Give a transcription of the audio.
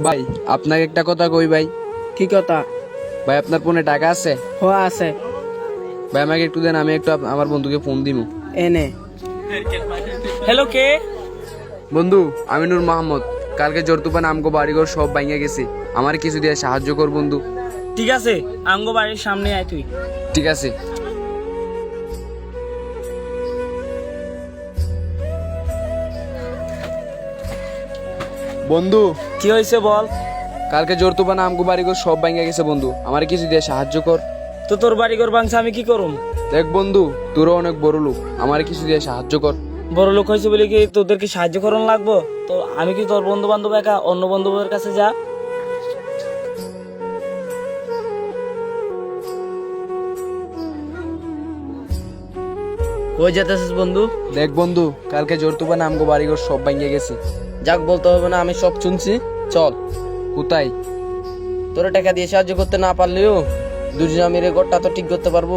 ভাই আপনাকে একটা কথা কই ভাই। কি কথা? ভাই আপনার ফোনে টাকা আছে? হ আছে। ভাই আমাকে একটু দেন, আমি একটু আমার বন্ধুকে ফোন দিমু। এনে। হ্যালো, কে? বন্ধু আমি নূর মোহাম্মদ। কালকে জোর তুফান আমগো বাড়িঘর সব ভাঙে গেছে, আমার কিছু দিয়ে সাহায্য কর বন্ধু। ঠিক আছে, আঙ্গো বাড়ির সামনে আয় তুই। ঠিক আছে। বন্ধু কি হয়েছে বল। কালকে জোর তুফান আমগো বাড়িঘর সব ভাঙে গেছে বন্ধু, আমার কিছু দিয়ে সাহায্য কর। তো তোর বাড়ি ঘর ভাঙছে, আমি কি করুম? দেখ বন্ধু তোরও অনেক বড় লোক, আমার কিছু দিয়ে সাহায্য কর। বড় লোক হয়েছে বলে কি তোদেরকে সাহায্য করন লাগবো? তো আমি কি তোর বন্ধু বান্ধব একা অন্য বন্ধুদের কাছে যা? কই যেতেছিস বন্ধু? দেখ বন্ধু কালকে জোর তুফান আমগো বাড়িঘর সব ভাঙে গেছে। যাক, বলতে হবে না, আমি সব শুনছি। চল, কোথায়? তোর টাকা দিয়ে সাহায্য করতে না পারলেও দুজনে মিলে ঘরটা তো ঠিক করতে পারবো।